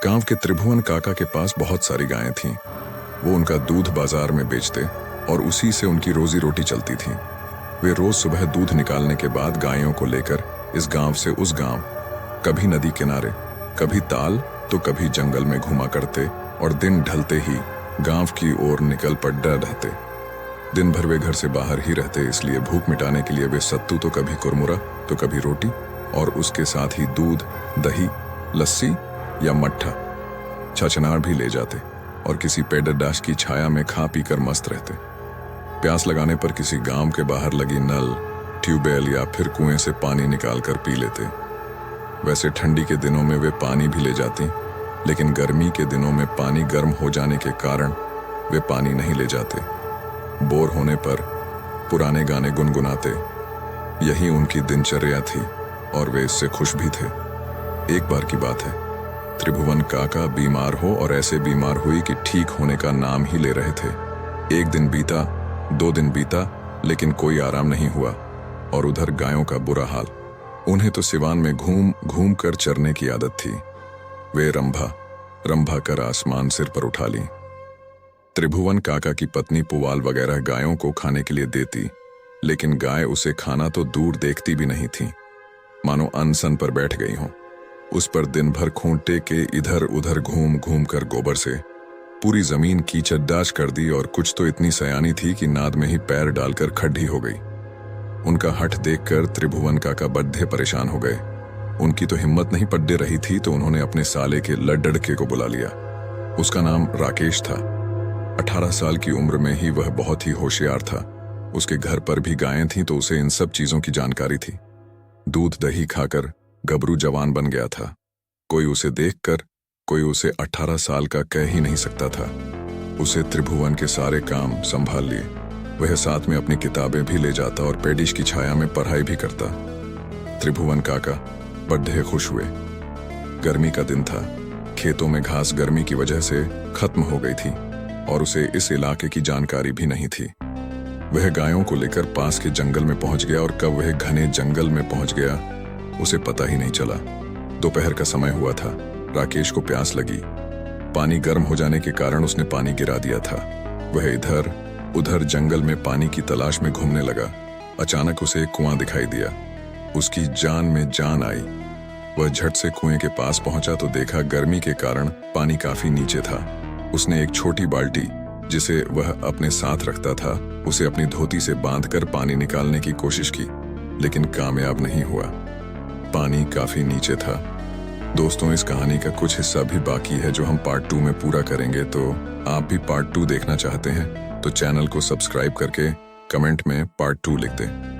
गांव के त्रिभुवन काका के पास बहुत सारी गायें थीं। वो उनका दूध बाजार में बेचते और उसी से उनकी रोजी रोटी चलती थी। वे रोज सुबह दूध निकालने के बाद गायों को लेकर इस गांव से उस गांव, कभी नदी किनारे, कभी ताल तो कभी जंगल में घुमा करते और दिन ढलते ही गांव की ओर निकल पड़ रहते। दिन भर वे घर से बाहर ही रहते, इसलिए भूख मिटाने के लिए वे सत्तू तो कभी कुरमुरा तो कभी रोटी और उसके साथ ही दूध, दही, लस्सी या मट्ठा, छछनार भी ले जाते और किसी पेड़डाश की छाया में खा पी कर मस्त रहते। प्यास लगाने पर किसी गांव के बाहर लगी नल, ट्यूबवेल या फिर कुएं से पानी निकाल कर पी लेते। वैसे ठंडी के दिनों में वे पानी भी ले जाती, लेकिन गर्मी के दिनों में पानी गर्म हो जाने के कारण वे पानी नहीं ले जाते। बोर होने पर पुराने गाने गुनगुनाते। यही उनकी दिनचर्या थी और वे इससे खुश भी थे। एक बार की बात है, त्रिभुवन काका बीमार हो और ऐसे बीमार हुई कि ठीक होने का नाम ही ले रहे थे। एक दिन बीता, 2 दिन बीता, लेकिन कोई आराम नहीं हुआ और उधर गायों का बुरा हाल। उन्हें तो सिवान में घूम घूम कर चरने की आदत थी। वे रंभा कर आसमान सिर पर उठा ली। त्रिभुवन काका की पत्नी पुवाल वगैरह गायों को खाने के लिए देती, लेकिन गाय उसे खाना तो दूर देखती भी नहीं थी, मानो अनसन पर बैठ गई हों। उस पर दिन भर खूंटे के इधर उधर घूम घूम कर गोबर से पूरी जमीन कीचड़दाश कर दी और कुछ तो इतनी सयानी थी कि नाद में ही पैर डालकर खड्डी हो गई। उनका हठ देखकर त्रिभुवन काका बड्ढे परेशान हो गए। उनकी तो हिम्मत नहीं पड्डे रही थी, तो उन्होंने अपने साले के लड़के को बुला लिया। उसका नाम राकेश था। 18 साल की उम्र में ही वह बहुत ही होशियार था। उसके घर पर भी गायें थीं, तो उसे इन सब चीजों की जानकारी थी। दूध दही खाकर गबरू जवान बन गया था। कोई उसे देखकर कोई उसे 18 साल का कह ही नहीं सकता था। उसे त्रिभुवन के सारे काम संभाल लिए। वह साथ में अपनी किताबें भी ले जाता और पेडिश की छाया में पढ़ाई भी करता। त्रिभुवन काका बड़े खुश हुए। गर्मी का दिन था। खेतों में घास गर्मी की वजह से खत्म हो गई थी और उसे इस इलाके की जानकारी भी नहीं थी। वह गायों को लेकर पास के जंगल में पहुंच गया और कब वह घने जंगल में पहुंच गया उसे पता ही नहीं चला। दोपहर का समय हुआ था। राकेश को प्यास लगी। पानी गर्म हो जाने के कारण उसने पानी गिरा दिया था। वह इधर उधर जंगल में पानी की तलाश में घूमने लगा। अचानक उसे एक कुआं दिखाई दिया। उसकी जान में जान आई। वह झट से कुएं के पास पहुंचा तो देखा गर्मी के कारण पानी काफी नीचे था। उसने एक छोटी बाल्टी, जिसे वह अपने साथ रखता था, उसे अपनी धोती से बांधकर पानी निकालने की कोशिश की, लेकिन कामयाब नहीं हुआ। पानी काफी नीचे था। दोस्तों, इस कहानी का कुछ हिस्सा भी बाकी है जो हम पार्ट 2 में पूरा करेंगे। तो आप भी पार्ट 2 देखना चाहते हैं तो चैनल को सब्सक्राइब करके कमेंट में पार्ट 2 लिख दें।